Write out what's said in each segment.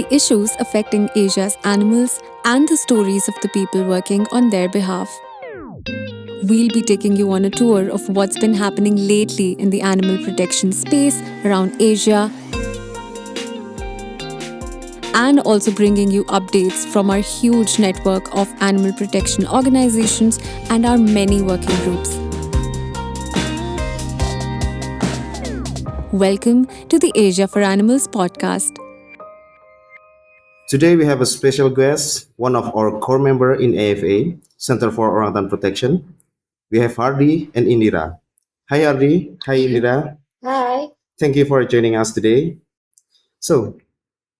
the issues affecting Asia's animals, and the stories of the people working on their behalf. We'll be taking you on a tour of what's been happening lately in the animal protection space around Asia and also bringing you updates from our huge network of animal protection organizations and our many working groups. Welcome to the Asia for Animals podcast. Today we have a special guest, one of our core member in AFA, Center for Orangutan Protection. We have Hardi and Indira. Hi Hardi, hi Indira. Hi. Thank you for joining us today. So,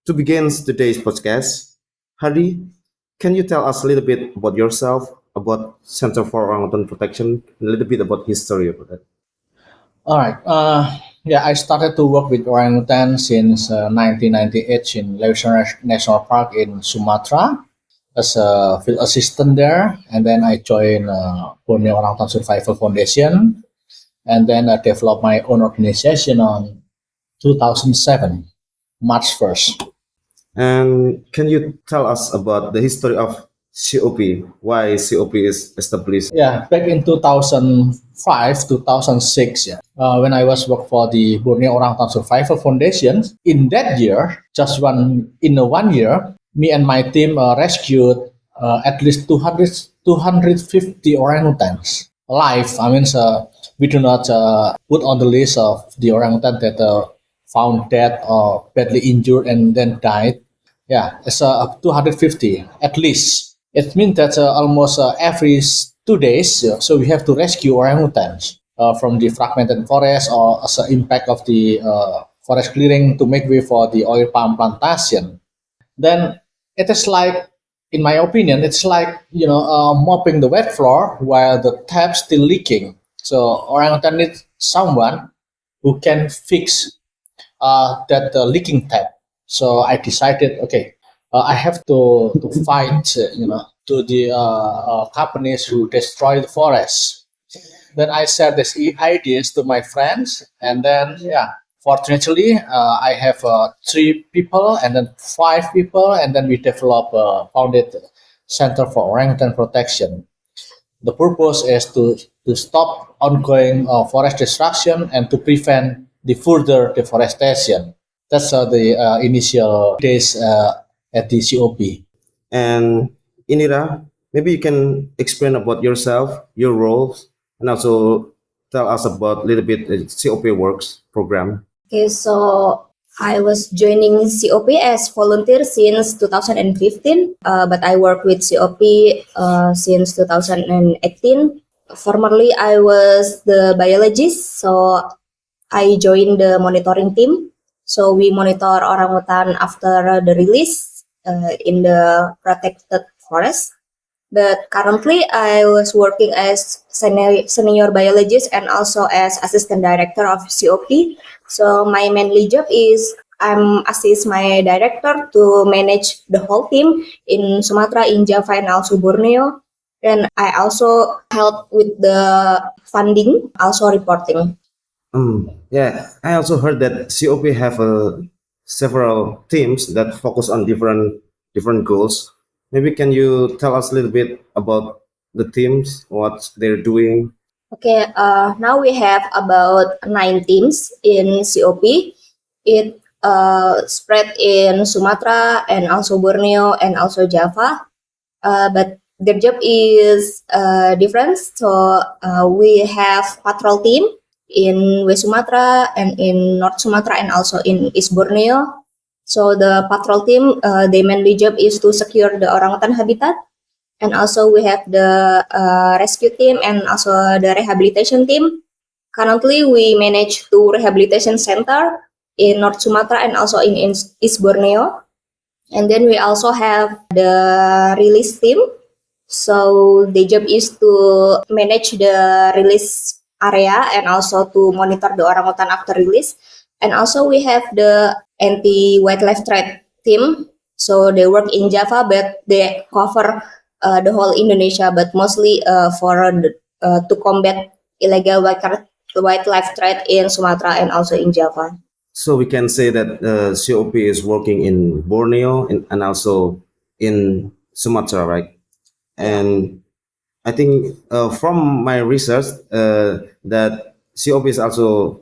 to begin today's podcast, Hardi, can you tell us a little bit about yourself, about Center for Orangutan Protection, a little bit about history about that? All right. I started to work with orangutan since 1998 in Leuser National Park in Sumatra as a field assistant there, and then I joined Borneo Orangutan Survival Foundation, and then I developed my own organization on 2007, March 1st. And can you tell us about the history of COP, why COP is established? Yeah, back in 2005, 2006, when I was work for the Borneo Orangutan Survival Foundation, in that year, in one year, me and my team rescued at least 250 orangutans alive. We do not put on the list of the orangutan that found dead or badly injured and then died. Yeah, it's 250 at least. It means that almost every 2 days, so we have to rescue orangutans from the fragmented forest or as an impact of the forest clearing to make way for the oil palm plantation. Then it is like, in my opinion, it's like mopping the wet floor while the tap's still leaking. So orangutan needs someone who can fix that leaking tap. So I decided, okay, I have to fight, to the companies who destroy the forest. Then I shared these ideas to my friends, and then fortunately I have 3 people, and then 5 people, and then we founded Center for Orangutan Protection. The purpose is to stop ongoing forest destruction and to prevent the further deforestation. That's the initial days at the COP. And Indira, maybe you can explain about yourself, your roles, and also tell us about a little bit COP works program. Okay, so I was joining COP as volunteer since 2015, but I work with COP since 2018. Formerly, I was the biologist, so I joined the monitoring team. So we monitor orangutan after the release in the protected forest. But currently, I was working as senior biologist and also as assistant director of COP. So my mainly job is I'm assist my director to manage the whole team in Sumatra, in Java, and also Borneo. And I also help with the funding, also reporting. I also heard that COP have several teams that focus on different goals. Maybe can you tell us a little bit about the teams, what they're doing? Okay, now we have about 9 teams in COP. It spread in Sumatra and also Borneo and also Java. But their job is different. So we have patrol team in West Sumatra and in North Sumatra and also in East Borneo. So the patrol team, their mainly job is to secure the orangutan habitat. And also we have the rescue team and also the rehabilitation team. Currently, we manage 2 rehabilitation center in North Sumatra and also in East Borneo. And then we also have the release team. So the job is to manage the release area and also to monitor the orangutan after release. And also we have the anti-wildlife threat team. So they work in Java, but they cover the whole Indonesia, but mostly to combat illegal wildlife threat in Sumatra and also in Java. So we can say that COP is working in Borneo and also in Sumatra, right? Yeah. And I think from my research that COP is also,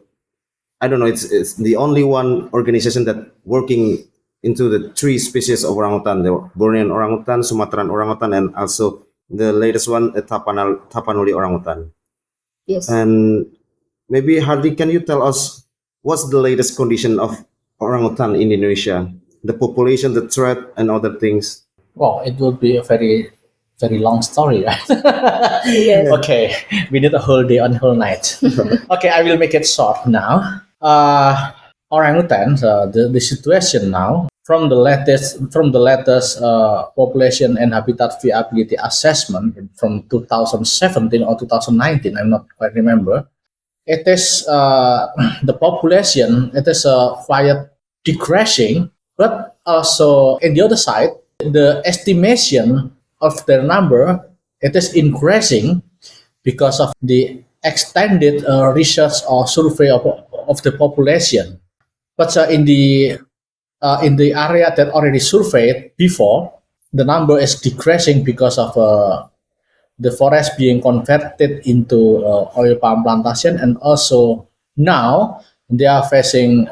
I don't know, it's the only one organization that working into the three species of orangutan: the Bornean orangutan, Sumatran orangutan, and also the latest one, the Tapanuli orangutan. Yes. And maybe Hardi, can you tell us what's the latest condition of orangutan in Indonesia, the population, the threat, and other things? Well, it would be a very long story, right? Yes. Okay, we need a whole day and whole night. Okay, I will make it short now. Orangutans, the situation now from the latest population and habitat viability assessment from 2017 or 2019, I'm not quite remember. It is the population. It is quite decreasing, but also in the other side, the estimation of their number it is increasing because of the extended research or survey of the population. But in the area that already surveyed before, the number is decreasing because of the forest being converted into oil palm plantation, and also now they are facing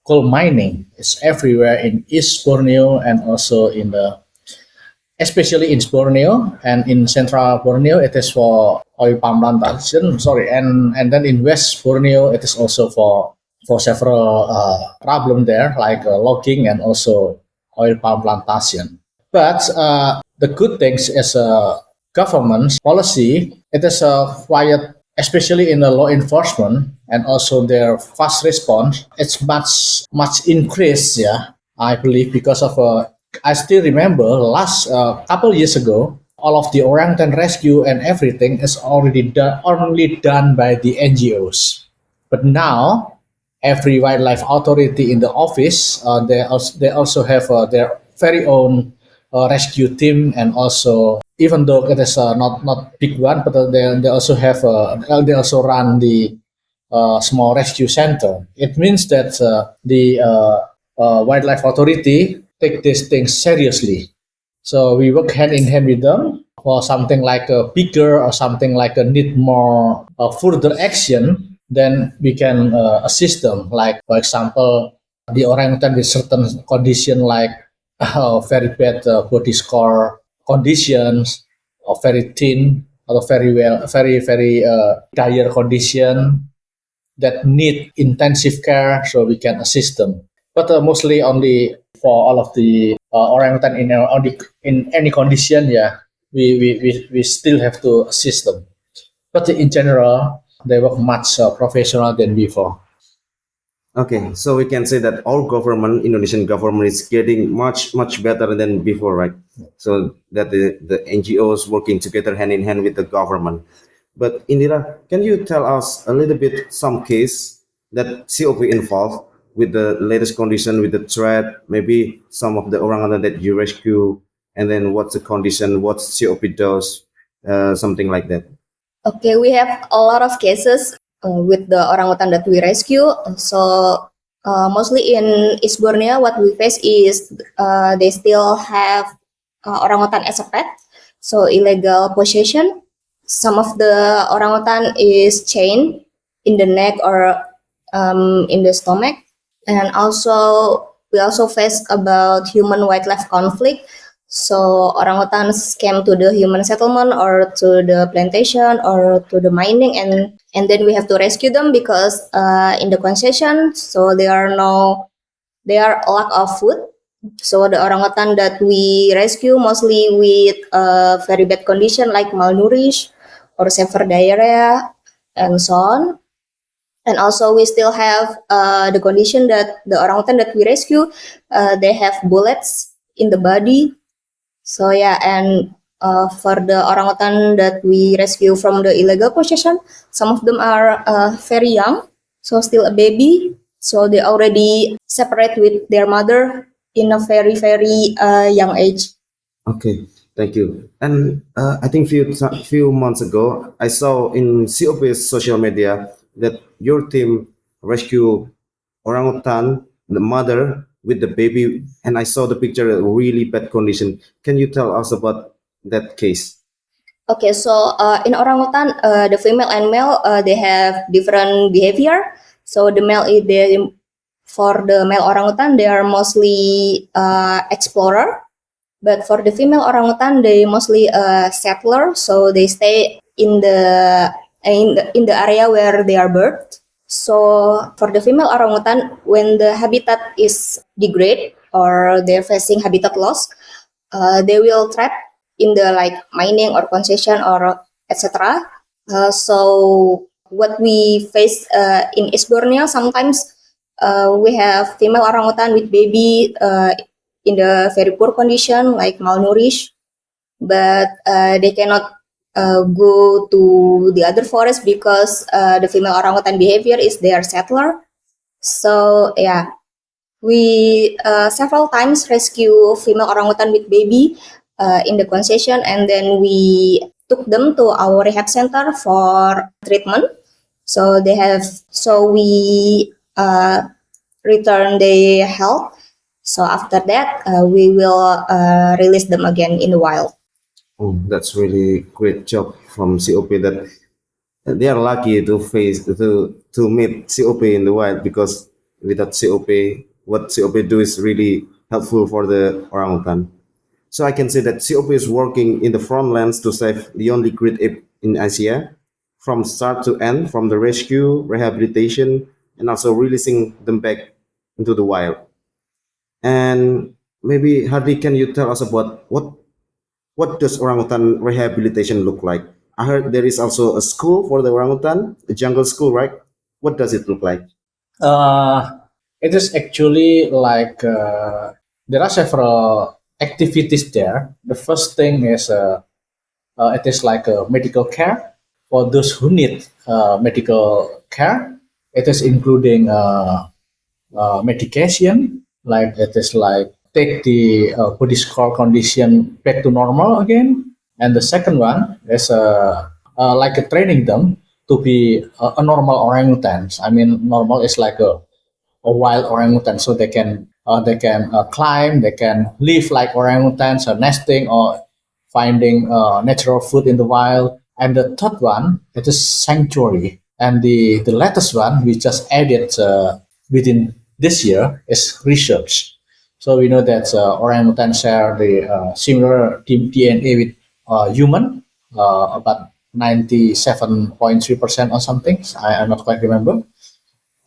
coal mining. It's everywhere in East Borneo and also in the especially in Borneo and in Central Borneo. It is for oil palm plantation. Sorry, and then in West Borneo it is also for several problem there like logging and also oil palm plantation. But the good things is government's policy. It is quite, especially in the law enforcement and also their fast response. It's much increased. Yeah, I believe because of. I still remember last couple years ago, all of the orangutan rescue and everything is only done by the NGOs. But now every wildlife authority in the office, they also have their very own rescue team, and also even though it is not big one, but they also have they also run the small rescue center. It means that the wildlife authority take these things seriously. So we work hand in hand with them for something like a bigger or something like a need more further action. Then we can assist them. Like for example, the orangutan with certain condition like very bad body score conditions, or very thin, or very dire condition that need intensive care, so we can assist them. But mostly only for all of the orangutan in any condition, yeah, we still have to assist them. But in general, they work much professional than before. Okay, so we can say that our government, Indonesian government, is getting much better than before, right? So that the NGOs working together hand in hand with the government. But Indira, can you tell us a little bit some case that COP involved with the latest condition, with the threat, maybe some of the orangutan that you rescue, and then what's the condition, what COP does, something like that. Okay, we have a lot of cases with the orangutan that we rescue. So mostly in East Borneo, what we face is they still have orangutan as a pet, so illegal possession. Some of the orangutan is chained in the neck or in the stomach, and also we also face about human wildlife conflict. So orangutans came to the human settlement or to the plantation or to the mining, and then we have to rescue them because in the concession, so they are lack of food. So the orangutan that we rescue mostly with very bad condition like malnourished or severe diarrhea and so on. And also we still have the condition that the orangutan that we rescue, they have bullets in the body. So yeah, and for the orangutan that we rescue from the illegal possession, some of them are very young, so still a baby. So they already separate with their mother in a very young age. Okay, thank you. And I think few months ago, I saw in COP's social media that your team rescue orangutan, the mother with the baby, and I saw the picture really bad condition. Can you tell us about that case? Okay, so in orangutan, the female and male they have different behavior. So the male is for the male orangutan they are mostly explorer, but for the female orangutan they mostly settler. So they stay in the area where they are birthed. So for the female orangutan, when the habitat is degrade or they're facing habitat loss, they will trap in the like mining or concession or etc. So what we face in East Borneo sometimes we have female orangutan with baby in the very poor condition like malnourished, but they cannot go to the other forest because the female orangutan behavior is they are settler. So yeah, we several times rescue female orangutan with baby in the concession, and then we took them to our rehab center for treatment. So they have, so we return their health. So after that, we will release them again in the wild. Oh, that's really great job from COP that they are lucky to face to meet COP in the wild, because without COP, what COP do is really helpful for the orangutan. So I can say that COP is working in the front lines to save the only great ape in Asia, from start to end, from the rescue, rehabilitation, and also releasing them back into the wild. And maybe Hardy, can you tell us about what does orangutan rehabilitation look like? I heard there is also a school for the orangutan, a jungle school, right? What does it look like? Uh, it is actually like there are several activities there. The first thing is it is like a medical care for those who need medical care. It is including medication, like it is like take the body score condition back to normal again. And the second one is like training them to be a normal orangutans. I mean, normal is like a wild orangutan, so they can climb, they can live like orangutans, or nesting or finding natural food in the wild. And the third one, it is sanctuary. And the latest one we just added within this year is research. So we know that orangutan share the similar DNA with human, about 97.3% or something. I'm not quite remember.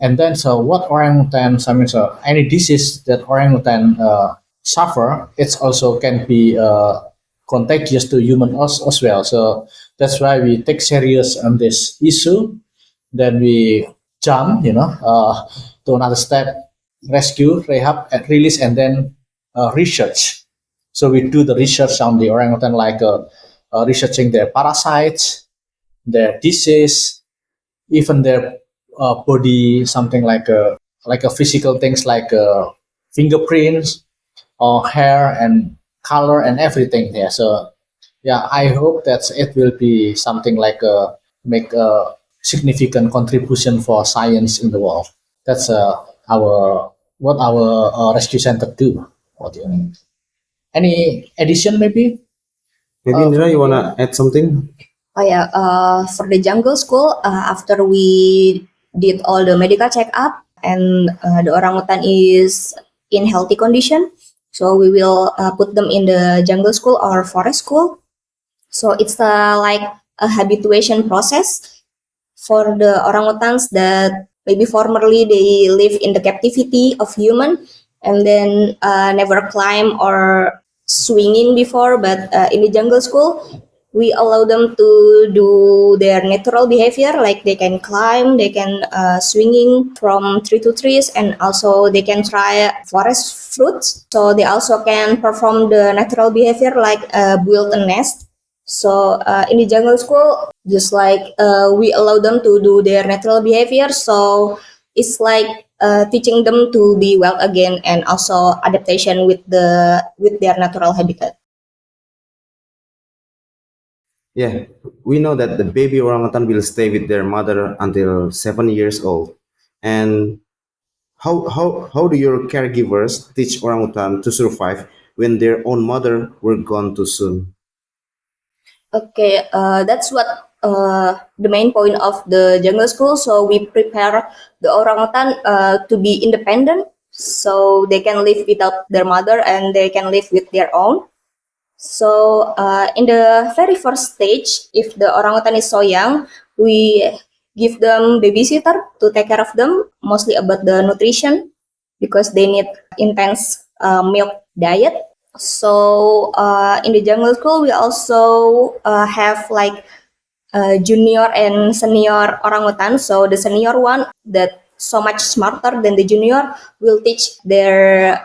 And then, so what orangutans, I mean, so any disease that orangutan suffer, it's also can be contagious to human as well. So that's why we take serious on this issue. Then we jump, to another step: rescue, rehab, and release, and then research. So we do the research on the orangutan, like researching their parasites, their disease, even their body, something like a physical things like fingerprints or hair and color and everything. Yeah, so yeah, I hope that it will be something like make a significant contribution for science in the world. That's our what our rescue center do. What do you mean? Any addition maybe Maybe from Indira, you India? wanna add something? Oh yeah, for the jungle school, after we did all the medical checkup and the orangutan is in healthy condition, so we will put them in the jungle school or forest school. So it's like a habituation process for the orangutans that maybe formerly they live in the captivity of human and then never climb or swinging before, but in the jungle school we allow them to do their natural behavior, like they can climb, they can swinging from tree to trees, and also they can try forest fruits. So they also can perform the natural behavior like build a nest. So in the jungle school, just like we allow them to do their natural behavior, so it's like teaching them to be wild again and also adaptation with their natural habitat. Yeah, we know that the baby orangutan will stay with their mother until 7 years old. And how do your caregivers teach orangutan to survive when their own mother were gone too soon? Okay, that's what the main point of the jungle school. So we prepare the orangutan to be independent, so they can live without their mother and they can live with their own. So in the very first stage, if the orangutan is so young, we give them babysitter to take care of them, mostly about the nutrition because they need intense milk diet. So in the jungle school, we also have like junior and senior orangutan. So the senior one that so much smarter than the junior will teach their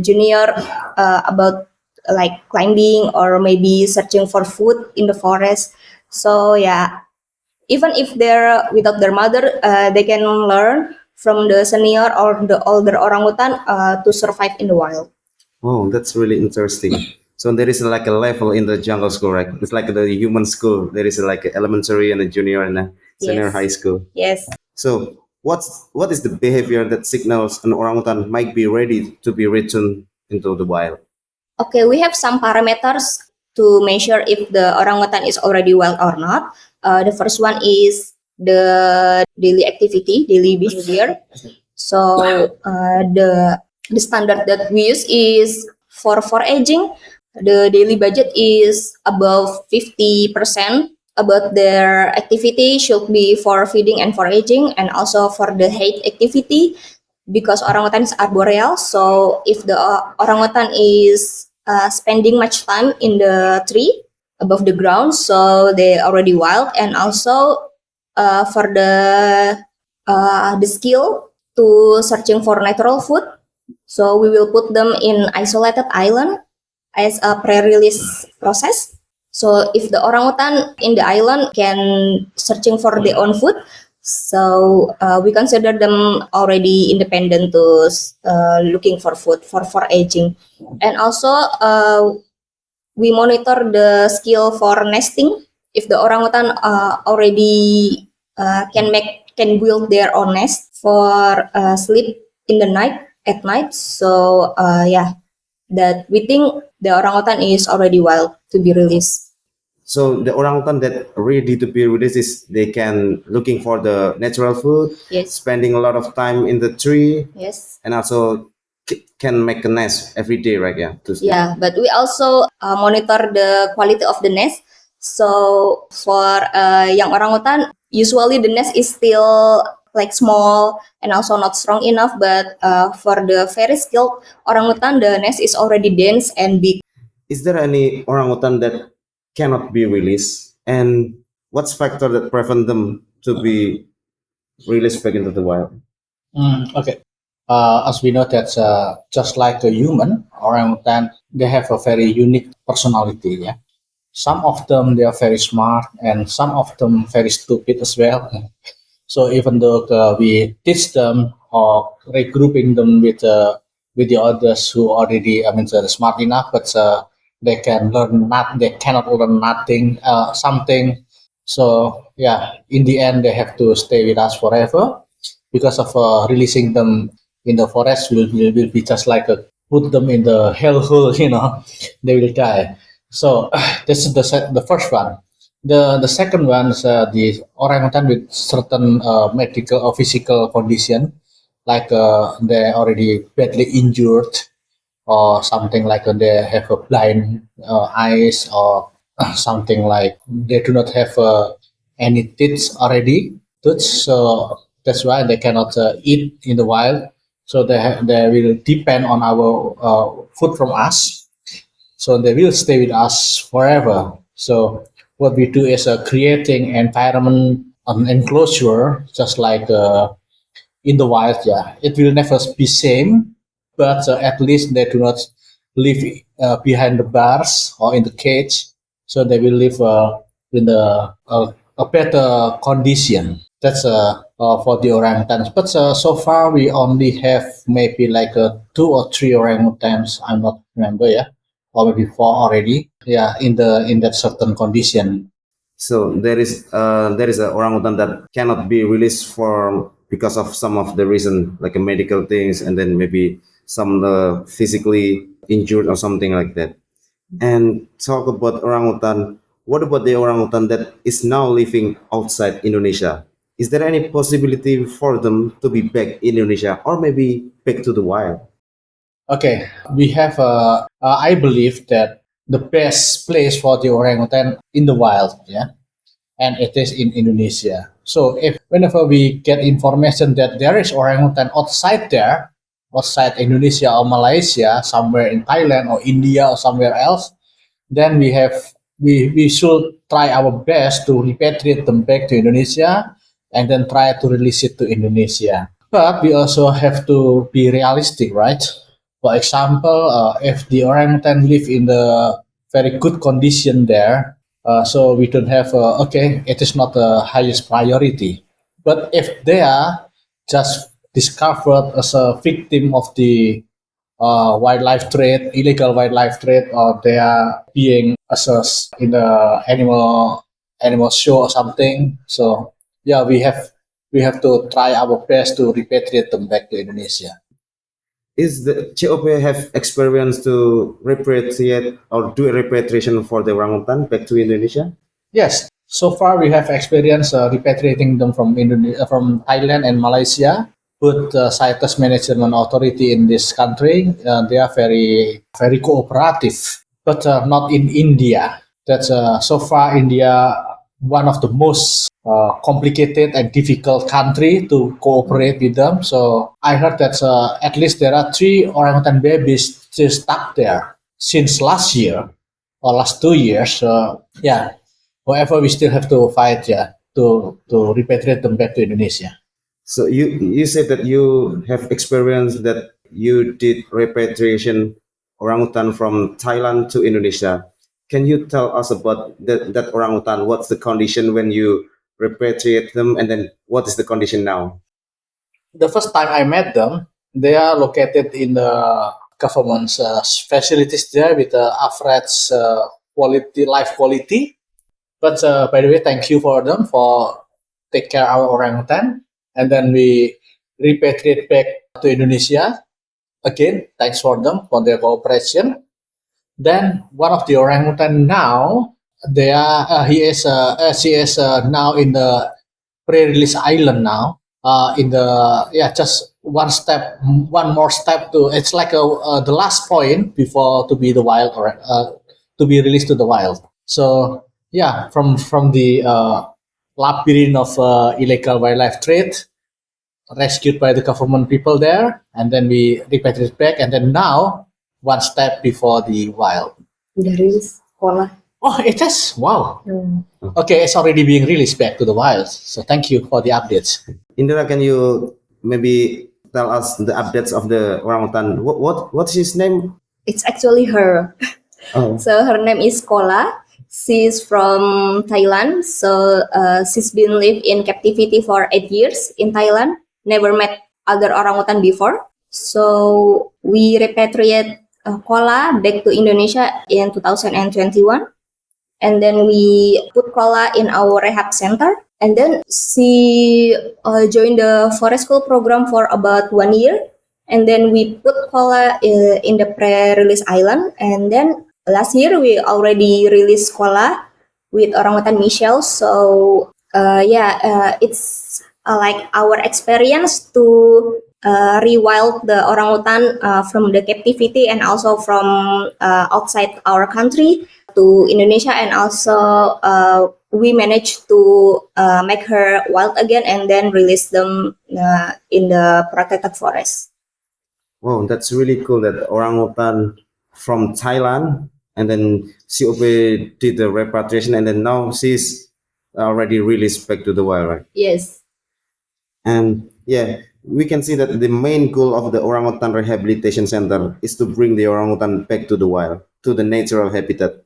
junior about like climbing or maybe searching for food in the forest. So yeah, even if they're without their mother, they can learn from the senior or the older orangutan to survive in the wild. Oh, that's really interesting. So there is like a level in the jungle school, right? It's like the human school. There is like a elementary and a junior and a senior Yes. high school. Yes. So what is the behavior that signals an orangutan might be ready to be returned into the wild? Okay, we have some parameters to measure if the orangutan is already wild or not. The first one is the daily activity, daily behavior. So the standard that we use is for foraging. The daily budget is above 50%. About their activity should be for feeding and foraging, and also for the height activity because orangutan is arboreal. So if the orangutan is spending much time in the tree above the ground, so they already wild. And also for the skill to searching for natural food, so we will put them in isolated island as a pre-release process. So if the orangutan in the island can searching for their own food, so we consider them already independent to looking for food for aging. And also we monitor the skill for nesting. If the orangutan already can build their own nest for sleep in the night at night. So yeah, that we think the orangutan is already wild to be released. So the orangutan that ready to be released is they can looking for the natural food, Yes. spending a lot of time in the tree, Yes. and also can make a nest every day, right? Yeah. Yeah, but we also monitor the quality of the nest. So for young orangutan, usually the nest is still like small and also not strong enough. But for the very skilled orangutan, the nest is already dense and big. Is there any orangutan that cannot be released, and what's factor that prevent them to be released back into the wild? Okay. As we know that just like a human, orangutan, they have a very unique personality. Yeah. Some of them they are very smart, and some of them very stupid as well. So even though we teach them or regrouping them with the others who already, I mean, they're smart enough, but they can learn not, they cannot learn nothing, something. So yeah, in the end, they have to stay with us forever because of releasing them in the forest will be just like a put them in the hellhole, they will die. So this is the first one. The second one is the orangutan with certain medical or physical condition, like they already badly injured or something like they have a blind eyes or something like they do not have any teeth already. So that's why they cannot eat in the wild. So they will depend on our food from us, so they will stay with us forever. So what we do is creating environment, an enclosure, just like in the wild. Yeah, it will never be same, but at least they do not live behind the bars or in the cage. So they will live in a better condition. That's for the orangutans. But so far we only have maybe like two or three orangutans. I'm not remember. Yeah, or maybe four already. Yeah, in that certain condition. So there is a orangutan that cannot be released because of some of the reason, like medical things, and then maybe some physically injured or something like that. And talk about orangutan. What about the orangutan that is now living outside Indonesia? Is there any possibility for them to be back in Indonesia or maybe back to the wild? Okay, we have. I believe that the best place for the orangutan in the wild, yeah, and it is in Indonesia. So if whenever we get information that there is orangutan outside there, outside Indonesia or Malaysia, somewhere in Thailand or India or somewhere else, then we should try our best to repatriate them back to Indonesia and then try to release it to Indonesia. But we also have to be realistic, right? For example, if the orangutan live in the very good condition there, so we don't have okay, it is not the highest priority. But if they are just discovered as a victim of the wildlife trade, illegal wildlife trade, or they are being assessed in the animal show or something. So yeah, we have to try our best to repatriate them back to Indonesia. Is the COP have experience to repatriate or do a repatriation for the orangutan back to Indonesia? Yes, so far we have experience repatriating them from from Thailand and Malaysia. But the CITES management authority in this country, they are very cooperative, but not in India. That's so far India one of the most complicated and difficult country to cooperate with them. So I heard that at least there are 3 orangutan babies still stuck there since last year or last 2 years. So yeah, however, we still have to fight, yeah, to repatriate them back to Indonesia. So you said that you have experience that you did repatriation orangutan from Thailand to Indonesia. Can you tell us about that orangutan? What's the condition when you repatriate them, and then what is the condition now? The first time I met them, they are located in the government's facilities there with average life quality. But by the way, thank you for them for take care our orangutan, and then we repatriate back to Indonesia. Again, thanks for them for their cooperation. Then one of the orangutan now, they are she is now in the pre-release island now. In the just one more step to it's like the last point before to be the wild or to be released to the wild. So yeah, from the labyrinth of illegal wildlife trade, rescued by the government people there, and then we repatriate back, and then now one step before the wild. Udah rilis sekolah. Oh, it is. Wow. Okay, it's already being released back to the wild. So thank you for the updates. Indira, can you maybe tell us the updates of the orangutan? What's his name? It's actually her. Oh, So her name is Kola. She's from Thailand. So she's been lived in captivity for 8 years in Thailand. Never met other orangutan before. So we repatriate Kola back to Indonesia in 2021. And then we put Kola in our rehab center. And then she joined the forest school program for about 1 year. And then we put Kola in the pre-release island. And then last year we already released Kola with orangutan Michelle. So it's like our experience to rewild the orangutan from the captivity and also from outside our country to Indonesia, and also we managed to make her wild again and then release them in the protected forest. wow, that's really cool that orangutan from Thailand, and then COP did the repatriation, and then now she's already released back to the wild, right? Yes. And yeah, we can see that the main goal of the orangutan rehabilitation center is to bring the orangutan back to the wild, to the natural habitat.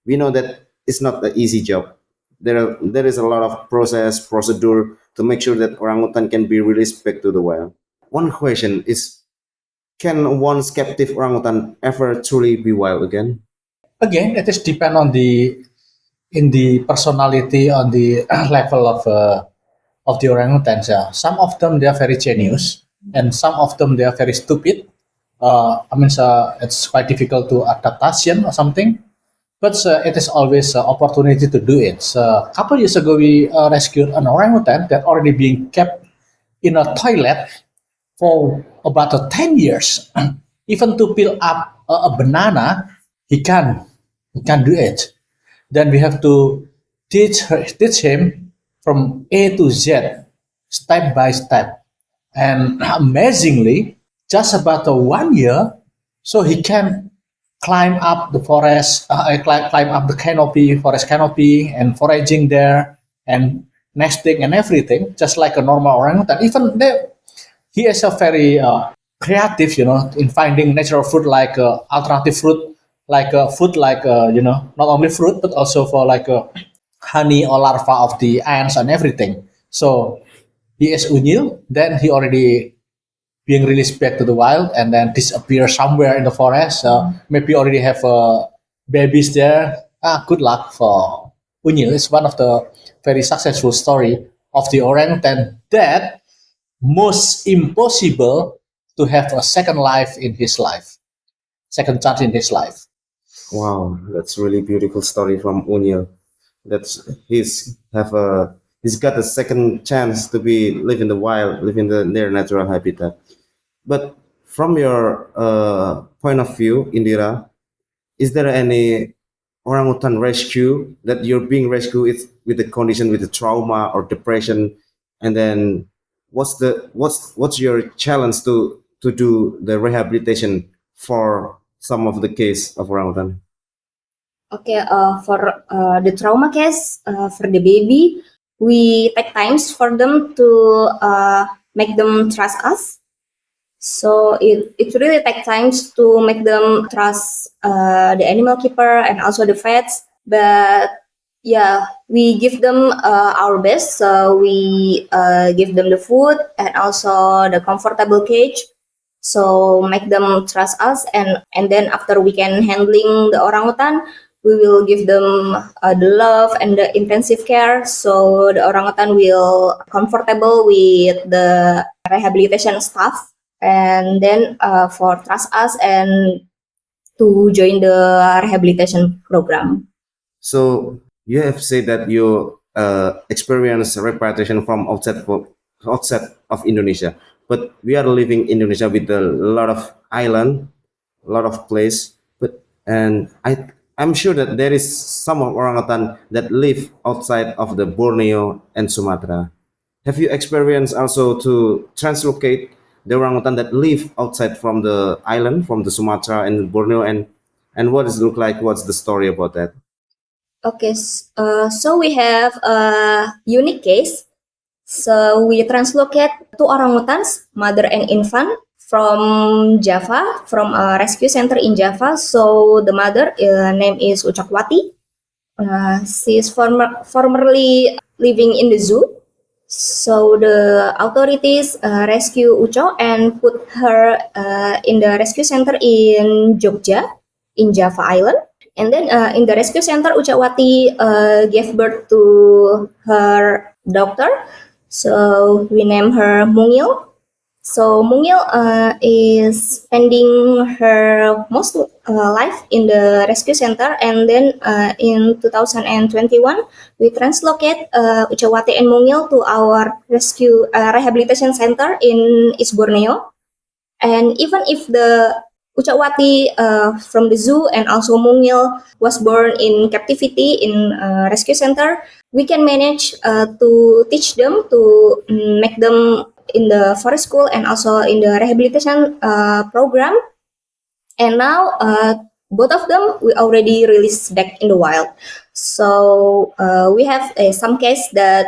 We know that it's not an easy job. There is a lot of procedure to make sure that orangutan can be released back to the wild. One question is, can one's captive orangutan ever truly be wild again? Again, it is depend on the personality on the level of of the orangutans. Yeah. Some of them they are very genius, and some of them they are very stupid. It's quite difficult to adaptation or something. But it is always an opportunity to do it. So, a couple years ago, we rescued an orangutan that already being kept in a toilet for about 10 years. Even to peel up a banana, he can he can do it. Then we have to teach him from A to Z, step by step. And amazingly, just about 1 year, so he can climb up the forest, climb up the canopy, forest canopy, and foraging there, and nesting and everything, just like a normal orangutan. Even they, he is a very creative, in finding natural fruit like alternative fruit, like food, like not only fruit but also for like honey or larva of the ants and everything. So he is unyil. Then he already being released back to the wild and then disappear somewhere in the forest. So maybe already have babies there. Good luck for unyil. It's one of the very successful story of the orangutan that most impossible to have a second life in his life, second chance in his life. Wow, that's really beautiful story from Unil. That's he's got a second chance to be live in the wild, live in their natural habitat. But from your point of view, Indira, is there any orangutan rescue that you're being rescued with the condition with the trauma or depression, and then what's your challenge to do the rehabilitation for some of the case of orangutan? Okay, for the trauma case, for the baby, we take times for them to make them trust us. So it really takes times to make them trust the animal keeper and also the vets. But yeah, we give them our best. So we give them the food and also the comfortable cage. So make them trust us, and then after we can handling the orangutan, we will give them the love and the intensive care. So the orangutan will comfortable with the rehabilitation staff, and then for trust us and to join the rehabilitation program. So you have said that you experience repatriation from outside of Indonesia, but we are living in Indonesia with a lot of island, a lot of place. But and I'm sure that there is some orangutan that live outside of the Borneo and Sumatra. Have you experienced also to translocate the orangutan that live outside from the island, from the Sumatra and Borneo, and what does it look like? What's the story about that? Okay, so we have a unique case. So we translocate two orangutans, mother and infant, from Java, from a rescue center in Java. So the mother name is Ucakwati. She is formerly living in the zoo. So the authorities rescue Uco and put her in the rescue center in Jogja, in Java Island. And then in the rescue center, Ucawati gave birth to her daughter. So we name her Mungil. So Mungil is spending her most life in the rescue center, and then in 2021 we translocate Ucawati and Mungil to our rescue rehabilitation center in East Borneo. And even if the Ucawati from the zoo and also Mungil was born in captivity in rescue center, we can manage to teach them to make them in the forest school and also in the rehabilitation program. And now both of them we already released back in the wild. So we have some case that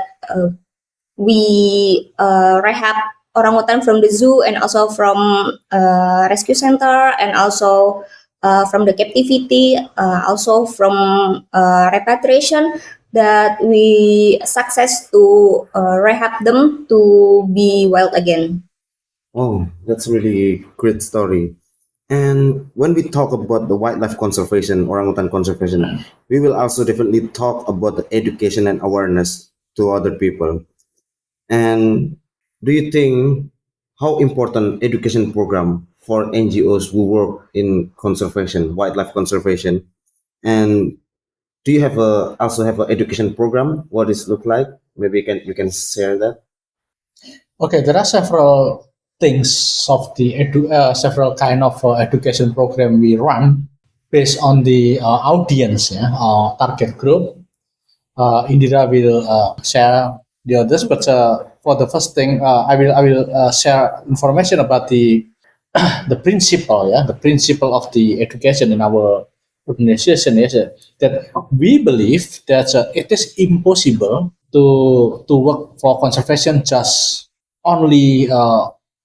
we rehab orangutan from the zoo and also from rescue center and also from the captivity, also from repatriation, that we success to rehab them to be wild again. Oh, that's really great story. And when we talk about the wildlife conservation, orangutan conservation, we will also definitely talk about the education and awareness to other people. And do you think how important education program for NGOs who work in conservation, wildlife conservation, and do you have a also have an education program? What does it look like? Maybe you can share that. Okay, there are several things of the several kind of education program we run based on the audience, yeah, target group. Indira will share the others, but for the first thing, I will share information about the the principle, yeah, the principle of the education in our organization is that we believe that it is impossible to work for conservation just only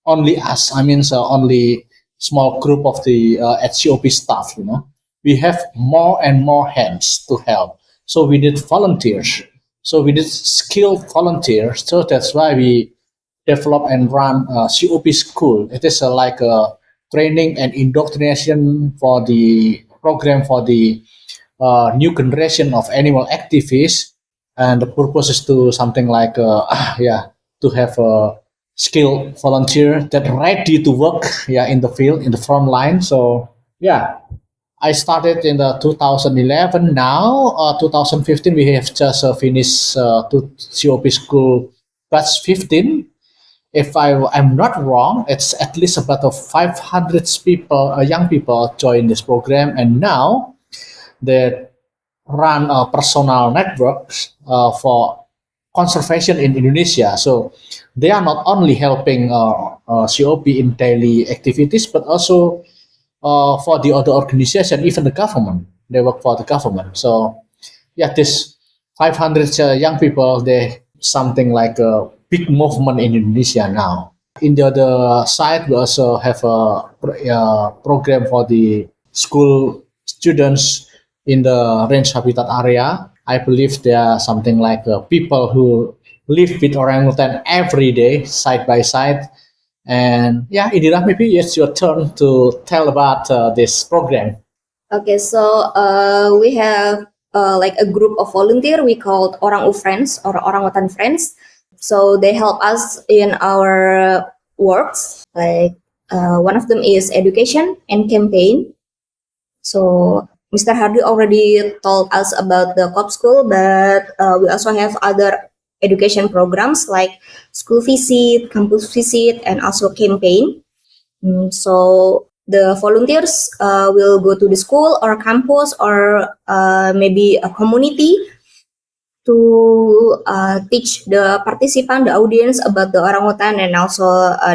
only us. I mean, so only small group of the HCOP staff. You know, we have more and more hands to help. So we need volunteers. So we need skilled volunteers. So that's why we develop and run a COP school. It is like a training and indoctrination for the program for the new generation of animal activists. And the purpose is to something like, yeah, to have a skilled volunteer that ready to work, yeah, in the field, in the front line. So, yeah, I started in the 2011. Now, 2015, we have just finished to COP school batch 15. If I'm not wrong, it's at least about 500 people, young people join this program, and now they run personal networks for conservation in Indonesia. So they are not only helping COP in daily activities, but also for the other organization, even the government. They work for the government. So yeah, this 500 young people, they something like a big movement in Indonesia now. In the other side, we also have a program for the school students in the range habitat area. I believe there are something like people who live with orangutan every day, side by side. And yeah, Indira, maybe it's your turn to tell about this program. Okay, so we have like a group of volunteer we called Friends or Orangutan Friends. So they help us in our works. Like one of them is education and campaign. So Mr. Hardi already told us about the COP school, but we also have other education programs like school visit, campus visit, and also campaign. So the volunteers will go to the school or campus or maybe a community to teach the participant, the audience about the orangutan and also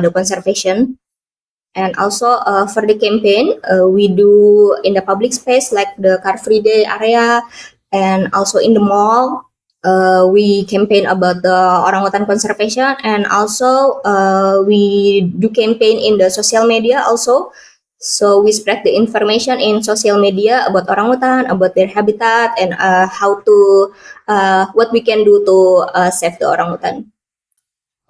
the conservation. And also for the campaign, we do in the public space like the Car Free Day area and also in the mall. We campaign about the orangutan conservation and also we do campaign in the social media also. So we spread the information in social media about orangutan, about their habitat, and how to what we can do to save the orangutan.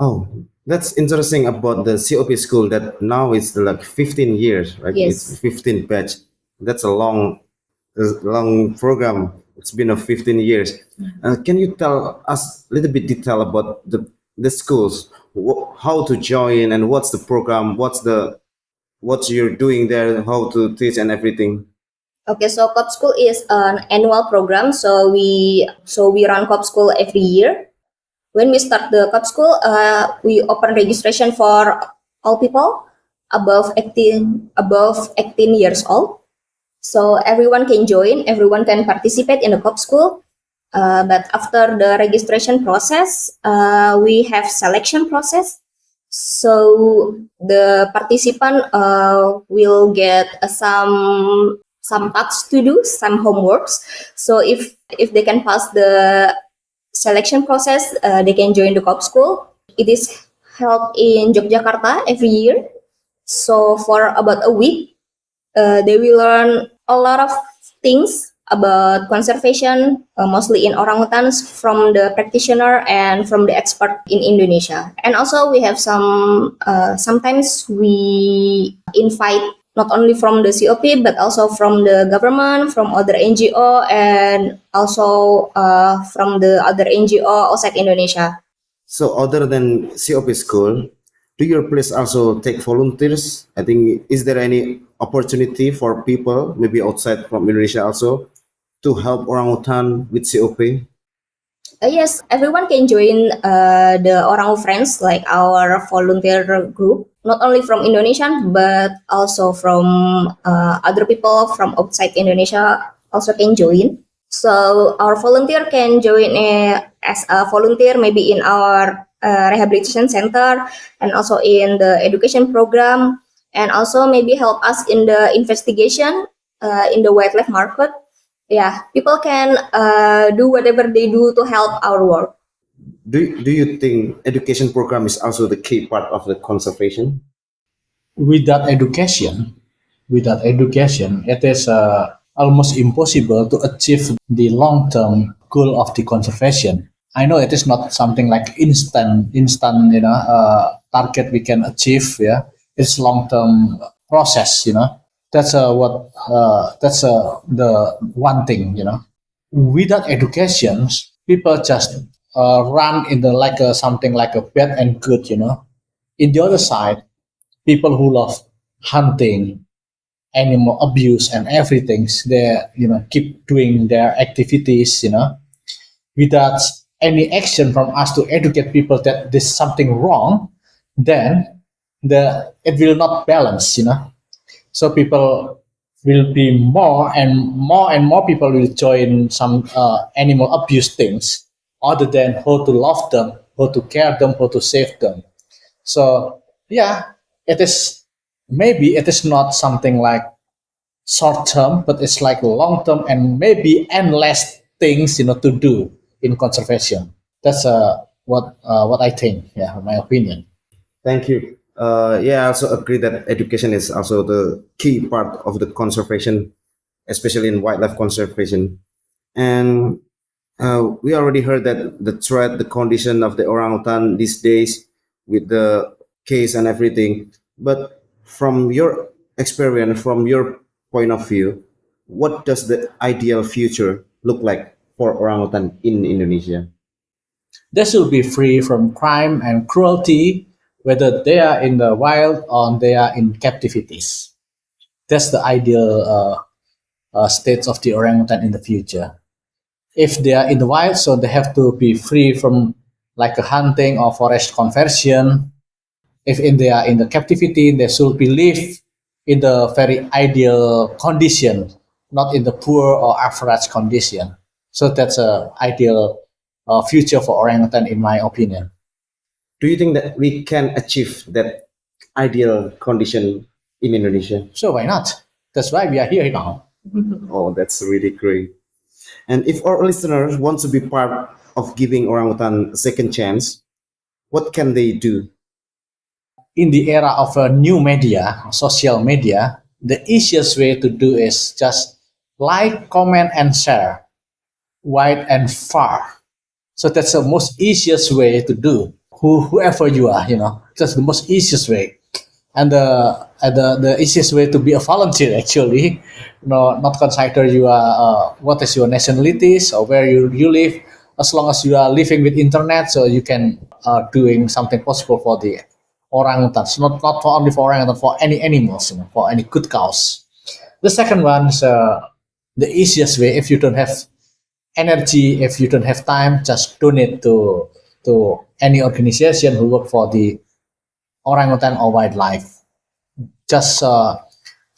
Oh, that's interesting about the COP school that now it's like 15 years, right? It's Yes. 15 batch. That's a long program. It's been a 15 years. Can you tell us a little bit detail about the schools, how to join and what's the program, what you're doing there, how to teach and everything? Okay, so COP School is an annual program. So we run COP School every year. When we start the COP School, we open registration for all people above 18 years old. So everyone can join, everyone can participate in the COP School. But after the registration process, we have selection process. So the participant will get some tasks to do, some homeworks. So if they can pass the selection process, they can join the COP school. It is held in Yogyakarta every year. So for about a week, they will learn a lot of things about conservation, mostly in orangutans, from the practitioner and from the expert in Indonesia. And also we have sometimes we invite not only from the COP but also from the government, from other NGO, and also from the other NGO outside Indonesia. So other than COP school, do your place also take volunteers? I think is there any opportunity for people maybe outside from Indonesia also to help orangutan with COP? Yes, everyone can join the Orang Friends, like our volunteer group, not only from Indonesia, but also from other people from outside Indonesia also can join. So our volunteer can join as a volunteer maybe in our rehabilitation center and also in the education program and also maybe help us in the investigation in the wildlife market. Yeah, people can do whatever they do to help our work. Do you think education program is also the key part of the conservation? Without education, it is almost impossible to achieve the long-term goal of the conservation. I know it is not something like instant, target we can achieve. Yeah, it's long-term process. That's the one thing. Without education, people just run in the like something like a bad and good. In the other side, people who love hunting, animal abuse, and everything, they keep doing their activities, without any action from us to educate people that there's something wrong, then it will not balance, So people will be more people will join some animal abuse things, other than how to love them, how to care them, how to save them. So yeah, it is maybe it is not something like short term, but it's like long term and maybe endless things to do in conservation. That's what I think. Yeah, my opinion. Thank you. Yeah, I also agree that education is also the key part of the conservation, especially in wildlife conservation. And we already heard that the threat, the condition of the orangutan these days with the case and everything. But from your experience, from your point of view, what does the ideal future look like for orangutan in Indonesia? They should be free from crime and cruelty, whether they are in the wild or they are in captivities. That's the ideal state of the orangutan in the future. If they are in the wild, so they have to be free from like a hunting or forest conversion. If they are in the captivity, they should be live in the very ideal condition, not in the poor or average condition. So that's a ideal future for orangutan, in my opinion. Do you think that we can achieve that ideal condition in Indonesia? So why not? That's why we are here now. Oh, that's really great. And if our listeners want to be part of giving orangutan a second chance, what can they do? In the era of new media, social media, the easiest way to do is just like, comment, and share, wide and far. So that's the most easiest way to do. Whoever you are, that's the most easiest way. And the easiest way to be a volunteer, actually, not consider you are what is your nationalities or where you live, as long as you are living with internet, so you can doing something possible for the orangutans, not for only for orangutan, for any animals, for any good cause. The second one is the easiest way. If you don't have energy, if you don't have time, just donate to any organization who work for the orangutan or wildlife. Just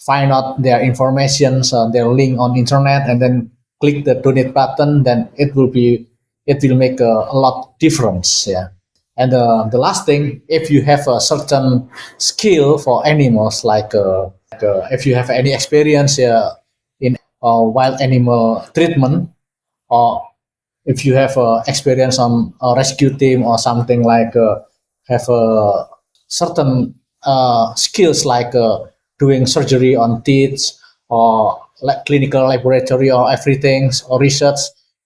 find out their information, their link on internet, and then click the donate button. Then it will make a lot difference. Yeah. And the last thing, if you have a certain skill for animals, like if you have any experience in wild animal treatment, or if you have experience on a rescue team or something, like have a certain skills, like doing surgery on teeth, or like clinical laboratory or everything, or research,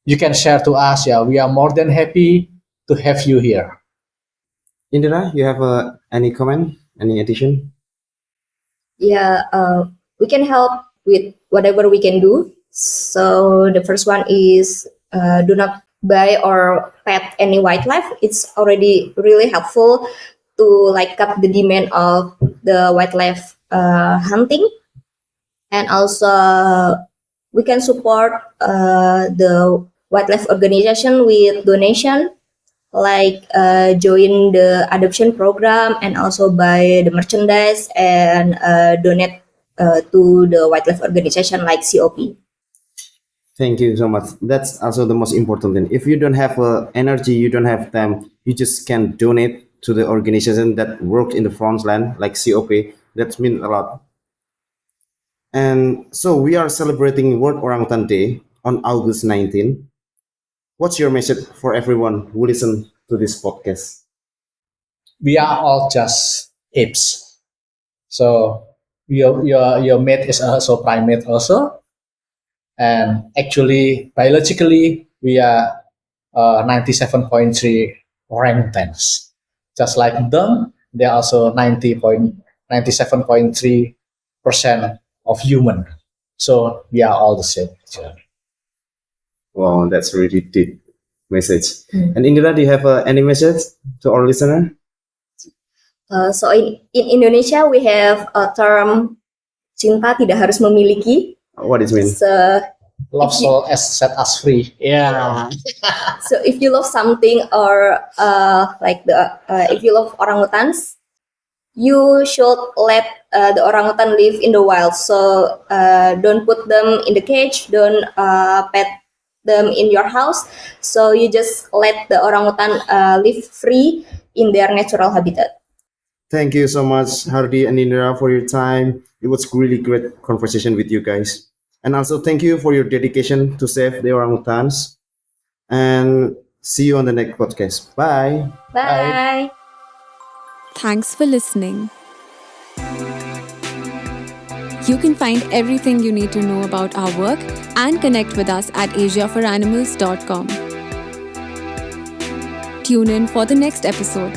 you can share to us. Yeah, we are more than happy to have you here. Indira, you have any comment, any addition? Yeah, we can help with whatever we can do. So the first one is do not buy or pet any wildlife, it's already really helpful to like cut the demand of the wildlife hunting. And also we can support the wildlife organization with donation, like join the adoption program and also buy the merchandise and donate to the wildlife organization like COP. Thank you so much. That's also the most important thing. If you don't have energy, you don't have time, you just can donate to the organization that work in the front line, like COP. That means a lot. And so we are celebrating World Orangutan Day on August 19. What's your message for everyone who listen to this podcast? We are all just apes. So your mate is also primate also, and actually biologically we are 97.3 orangutans. Just like them, they are also 97.3% of human. So we are all the same. Wow, that's really deep message. And Indira, do you have any message to our listener? So in Indonesia we have a term cinta tidak harus memiliki. What does it mean? So Love soul as set us free. Yeah. so if you love something or if you love orangutans, you should let the orangutan live in the wild. So don't put them in the cage, don't pet them in your house. So you just let the orangutan live free in their natural habitat. Thank you so much, Hardi and Indira, for your time. It was really great conversation with you guys. And also thank you for your dedication to save the orangutans. And see you on the next podcast. Bye. Bye. Thanks for listening. You can find everything you need to know about our work and connect with us at asiaforanimals.com. Tune in for the next episode.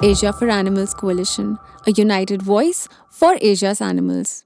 Asia for Animals Coalition, a united voice for Asia's animals.